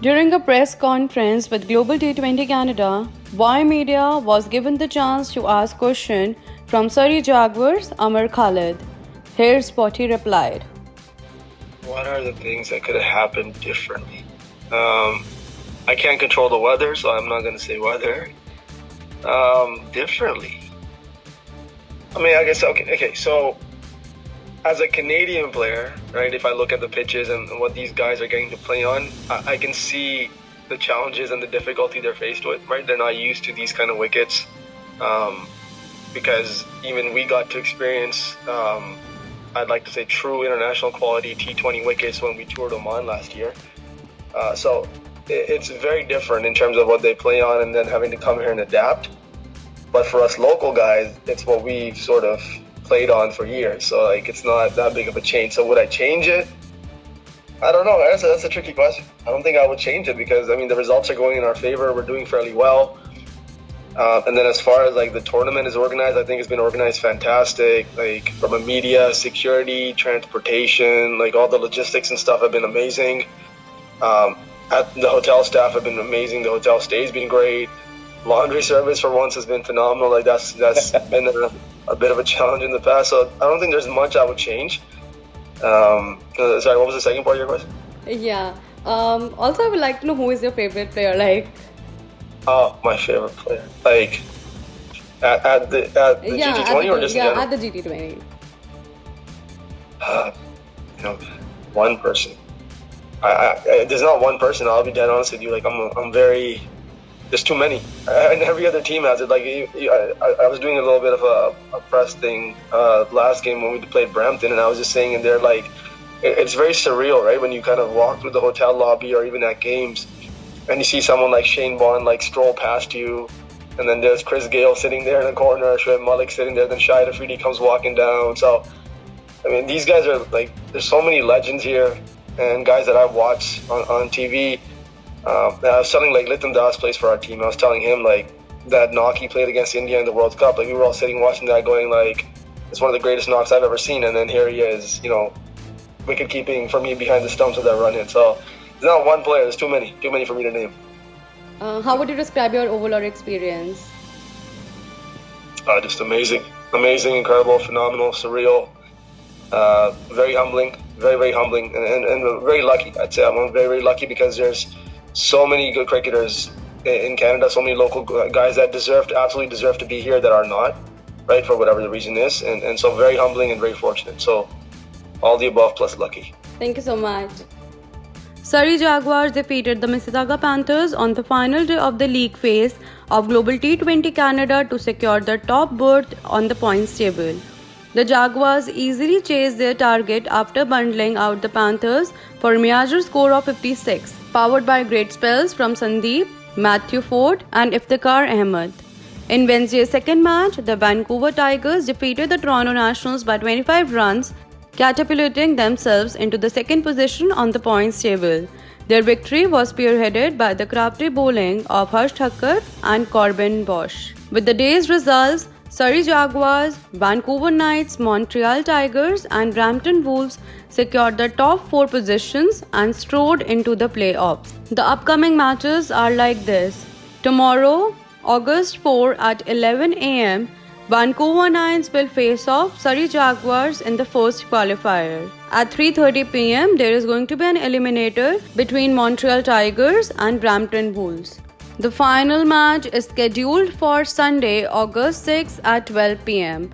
During a press conference with Global T20 Canada, Y Media was given the chance to ask question from Surrey Jaguars Amar Khalid. Here's what he replied. What are the things that could have happened differently? I can't control the weather, so I'm not going to say weather. Differently. I mean, I guess, okay, so as a Canadian player, right, if I look at the pitches and what these guys are getting to play on, I can see the challenges and the difficulty they're faced with, right? They're not used to these kind of wickets because even we got to experience, I'd like to say, true international quality T20 wickets when we toured Oman last year. So it's very different in terms of what they play on and then having to come here and adapt. But for us local guys, it's what we've sort of played on for years, so like it's not that big of a change. So would I change it? I don't know. That's a tricky question. I don't think I would change it because I mean the results are going in our favor. We're doing fairly well, and then as far as like the tournament is organized, I think it's been organized fantastic. Like from a media, security, transportation, like all the logistics and stuff have been amazing. The hotel staff have been amazing. The hotel stay's been great. Laundry service for once has been phenomenal. Like that's been a bit of a challenge in the past, so I don't think there's much I would change. Sorry, what was the second part of your question? Yeah. Also, I would like to know who is your favorite player. Like. Oh, my favorite player. Like at the GT20 or just in general? At the GT20. One person. There's not one person. I'll be dead honest with you. Like I'm very. There's too many, and every other team has it. Like I was doing a little bit of a press thing last game when we played Brampton, and I was just saying in there, like it's very surreal, right? When you kind of walk through the hotel lobby or even at games, and you see someone like Shane Bond like stroll past you, and then there's Chris Gale sitting there in the corner, Shoaib Malik sitting there, then Shahid Afridi comes walking down. So I mean, these guys are like, there's so many legends here, and guys that I've watched on TV. I was telling like Litan Das plays for our team. I was telling him like that knock he played against India in the World Cup. Like we were all sitting watching that, going like, it's one of the greatest knocks I've ever seen. And then here he is, wicket keeping for me behind the stumps of that run in. So there's not one player. There's too many for me to name. How would you describe your overall experience? Just amazing, incredible, phenomenal, surreal. Very humbling, very humbling, and very lucky. I'd say I'm very lucky because there's so many good cricketers in Canada, so many local guys that absolutely deserve to be here that are not, right, for whatever the reason is. And so very humbling and very fortunate. So all the above plus lucky. Thank you so much. Surrey Jaguars defeated the Mississauga Panthers on the final day of the league phase of Global T20 Canada to secure the top berth on the points table. The Jaguars easily chased their target after bundling out the Panthers for a major score of 56, powered by great spells from Sandeep, Matthew Ford and Iftikhar Ahmed. In Wednesday's second match, the Vancouver Tigers defeated the Toronto Nationals by 25 runs, catapulting themselves into the second position on the points table. Their victory was spearheaded by the crafty bowling of Harsh Thakkar and Corbin Bosch. With the day's results, Surrey Jaguars, Vancouver Knights, Montreal Tigers and Brampton Wolves secured the top 4 positions and strode into the playoffs. The upcoming matches are like this. Tomorrow, August 4 at 11 am, Vancouver Knights will face off Surrey Jaguars in the first qualifier. At 3:30 pm, there is going to be an eliminator between Montreal Tigers and Brampton Wolves. The final match is scheduled for Sunday, August 6 at 12 pm.